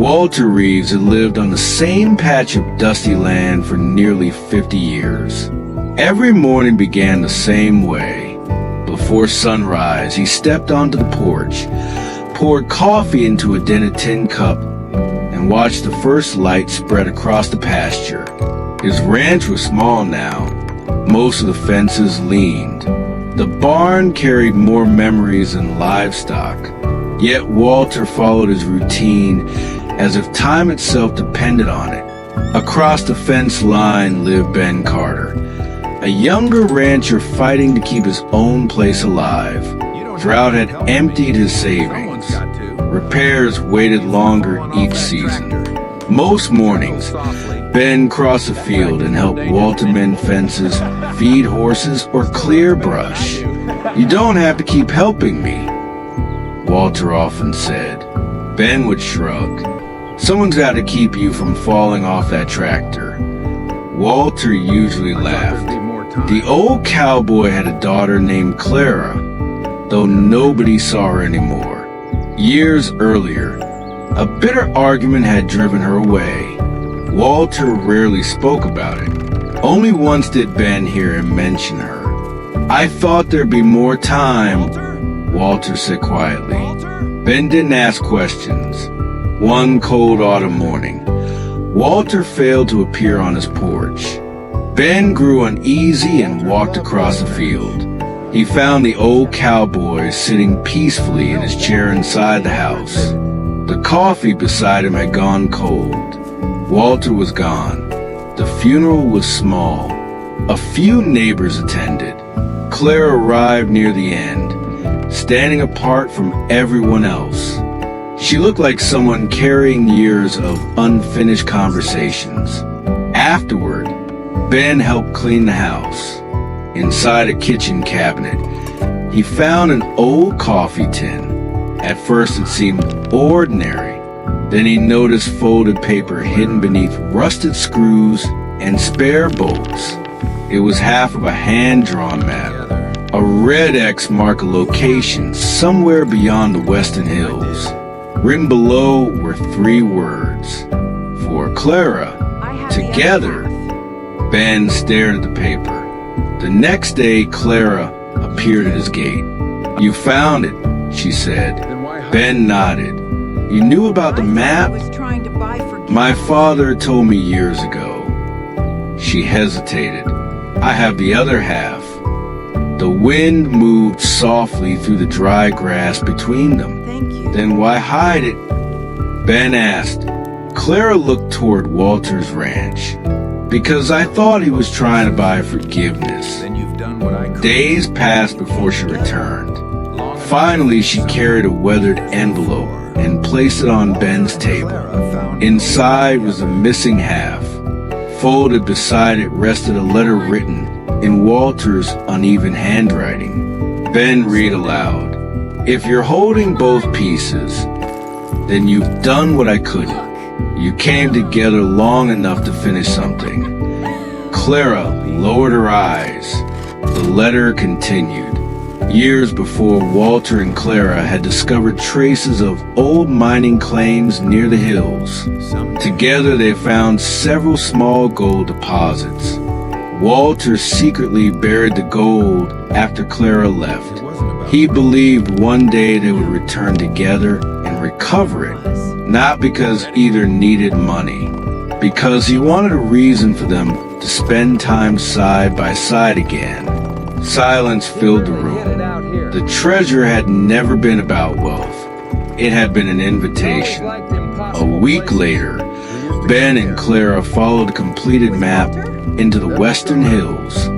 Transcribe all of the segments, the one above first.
Walter Reeves had lived on the same patch of dusty land for nearly 50 years. Every morning began the same way. Before sunrise, he stepped onto the porch, poured coffee into a dented tin cup, and watched the first light spread across the pasture. His ranch was small now. Most of the fences leaned. The barn carried more memories than livestock. Yet Walter followed his routine as if time itself depended on it. Across the fence line lived Ben Carter, a younger rancher fighting to keep his own place alive. Drought had emptied his savings. Repairs waited longer each season. Most mornings, Ben crossed the field and helped Walter mend fences, feed horses, or clear brush. "You don't have to keep helping me," Walter often said. Ben would shrug. "Someone's got to keep you from falling off that tractor." Walter usually laughed. The old cowboy had a daughter named Clara, though nobody saw her anymore. Years earlier, a bitter argument had driven her away. Walter rarely spoke about it. Only once did Ben hear him mention her. "I thought there'd be more time," Walter said quietly. Ben didn't ask questions. One cold autumn morning, Walter failed to appear on his porch. Ben grew uneasy and walked across the field. He found the old cowboy sitting peacefully in his chair inside the house. The coffee beside him had gone cold. Walter was gone. The funeral was small. A few neighbors attended. Claire arrived near the end, standing apart from everyone else. She looked like someone carrying years of unfinished conversations. Afterward, Ben helped clean the house. Inside a kitchen cabinet, he found an old coffee tin. At first it seemed ordinary. Then he noticed folded paper hidden beneath rusted screws and spare bolts. It was half of a hand-drawn map. A red X marked a location somewhere beyond the western hills. Written below were 3 words. For Clara, together. Ben stared at the paper. The next day, Clara appeared at his gate. "You found it," she said. Ben nodded. "You knew about the map?" "My father told me years ago." She hesitated. "I have the other half." The wind moved softly through the dry grass between them. "Then why hide it?" Ben asked. Clara looked toward Walter's ranch. "Because I thought he was trying to buy forgiveness." Days passed before she returned. Finally, she carried a weathered envelope and placed it on Ben's table. Inside was the missing half. Folded beside it rested a letter written in Walter's uneven handwriting. Ben read aloud. "If you're holding both pieces, then you've done what I couldn't. You came together long enough to finish something." Clara lowered her eyes. The letter continued. Years before, Walter and Clara had discovered traces of old mining claims near the hills. Together they found several small gold deposits. Walter secretly buried the gold after Clara left. He believed one day they would return together and recover it, not because either needed money, because he wanted a reason for them to spend time side by side again. Silence filled the room. The treasure had never been about wealth. It had been an invitation. A week later, Ben and Clara followed a completed map into the western hills.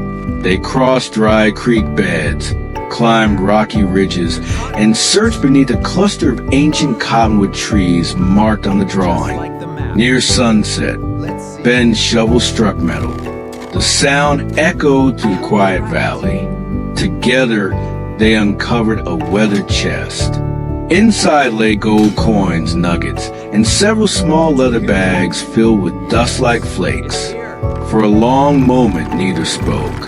They crossed dry creek beds, climbed rocky ridges, and searched beneath a cluster of ancient cottonwood trees marked on the drawing. Near sunset, Ben shoveled struck metal. The sound echoed through the quiet valley. Together, they uncovered a weathered chest. Inside lay gold coins, nuggets, and several small leather bags filled with dust-like flakes. For a long moment, neither spoke.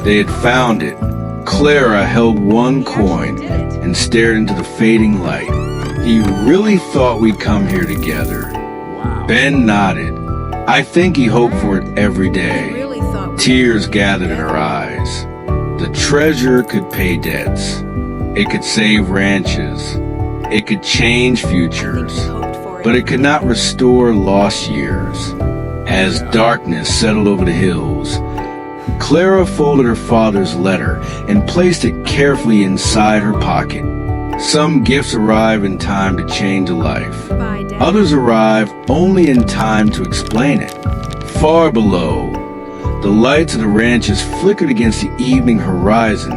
They had found it. Clara held one coin and stared into the fading light. He really thought we'd come here together. Ben nodded. I think he hoped for it every day. Tears gathered in her eyes. The treasure could pay debts. It could save ranches. It could change futures. But it could not restore lost years. As darkness settled over the hills, Clara folded her father's letter and placed it carefully inside her pocket. Some gifts arrive in time to change a life. Others arrive only in time to explain it. Far below, the lights of the ranches flickered against the evening horizon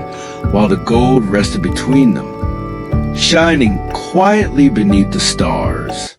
while the gold rested between them, shining quietly beneath the stars.